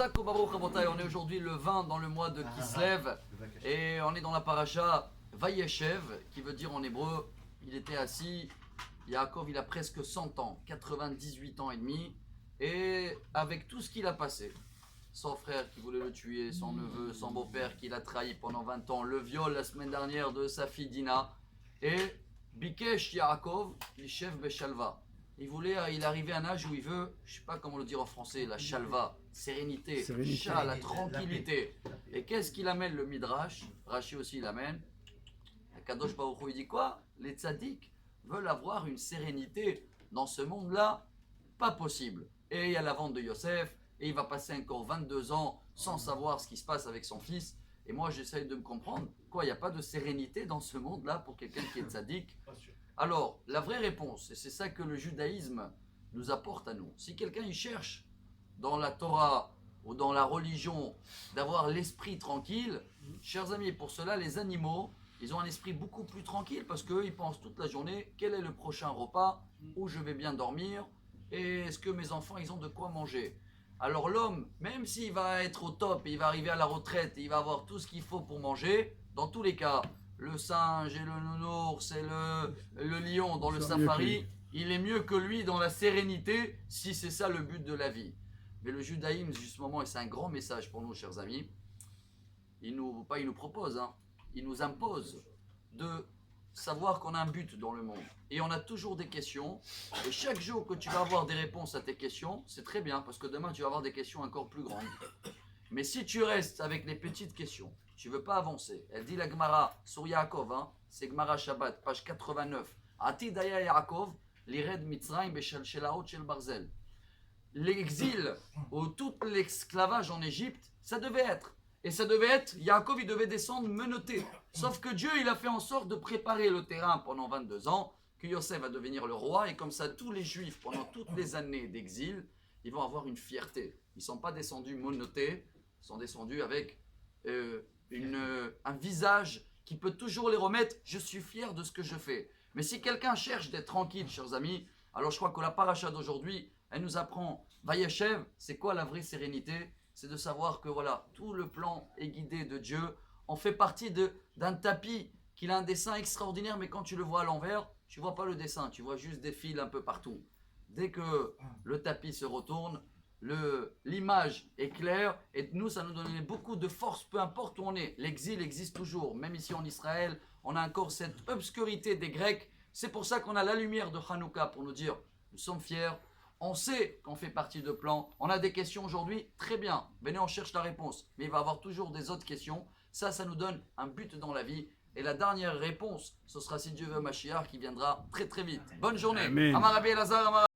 Chazak ou Baruch Rabotai, on est aujourd'hui le 20 dans le mois de Kislev et on est dans la paracha Vayeshev qui veut dire en hébreu, il était assis, Yaakov il a presque 100 ans, 98 ans et demi, et avec tout ce qu'il a passé, son frère qui voulait le tuer, son neveu, son beau-père qui l'a trahi pendant 20 ans, le viol la semaine dernière de sa fille Dina, et Bikesh Yaakov, Lishev Beshalva. Il est arrivé à un âge où il veut, je ne sais pas comment le dire en français, la shalva, sérénité, la tranquillité. Et qu'est-ce qu'il amène le Midrash? Rashi aussi l'amène. Kadosh Baruch Hu, il dit quoi? Les tzaddik veulent avoir une sérénité dans ce monde-là, pas possible. Et il y a la vente de Yosef, et il va passer encore 22 ans sans savoir ce qui se passe avec son fils. Et moi, j'essaye de me comprendre, quoi, il n'y a pas de sérénité dans ce monde-là pour quelqu'un qui est tzaddik? Alors, la vraie réponse, et c'est ça que le judaïsme nous apporte à nous, si quelqu'un il cherche dans la Torah ou dans la religion d'avoir l'esprit tranquille, chers amis, pour cela, les animaux, ils ont un esprit beaucoup plus tranquille parce qu'eux, ils pensent toute la journée, quel est le prochain repas, où je vais bien dormir, et est-ce que mes enfants, ils ont de quoi manger. Alors l'homme, même s'il va être au top, et il va arriver à la retraite, et il va avoir tout ce qu'il faut pour manger, dans tous les cas, le singe et le nounours et le lion dans le safari, il est mieux que lui dans la sérénité, si c'est ça le but de la vie. Mais le judaïsme, justement, et c'est un grand message pour nous, chers amis, il nous propose, il nous impose de savoir qu'on a un but dans le monde. Et on a toujours des questions, et chaque jour que tu vas avoir des réponses à tes questions, c'est très bien, parce que demain tu vas avoir des questions encore plus grandes. Mais si tu restes avec les petites questions, tu ne veux pas avancer. Elle dit la Gemara sur Yaakov, c'est Gemara Shabbat, page 89. Atidaya Yaakov, lired Mitzrayim beshel shelaot shel barzel. L'exil ou tout l'esclavage en Égypte, ça devait être. Et ça devait être, Yaakov il devait descendre menotté. Sauf que Dieu il a fait en sorte de préparer le terrain pendant 22 ans, que Yosef va devenir le roi, et comme ça tous les Juifs pendant toutes les années d'exil, ils vont avoir une fierté. Ils ne sont pas descendus menottés, ils sont descendus avec un visage qui peut toujours les remettre, je suis fier de ce que je fais. Mais si quelqu'un cherche d'être tranquille, chers amis, alors je crois que la paracha d'aujourd'hui, elle nous apprend, Vayeshev, c'est quoi la vraie sérénité? C'est de savoir que voilà, tout le plan est guidé de Dieu. On fait partie d'un tapis qui a un dessin extraordinaire, mais quand tu le vois à l'envers, tu ne vois pas le dessin, tu vois juste des fils un peu partout. Dès que le tapis se retourne, l'image est claire, et nous, ça nous donne beaucoup de force, peu importe où on est. L'exil existe toujours, même ici en Israël, on a encore cette obscurité des Grecs. C'est pour ça qu'on a la lumière de Hanouka pour nous dire, nous sommes fiers, on sait qu'on fait partie de plan, on a des questions aujourd'hui, très bien, venez on cherche la réponse, mais il va y avoir toujours des autres questions, ça nous donne un but dans la vie, et la dernière réponse, ce sera si Dieu veut Mashiach qui viendra très très vite. Bonne journée. Amar Rabbi Elazar,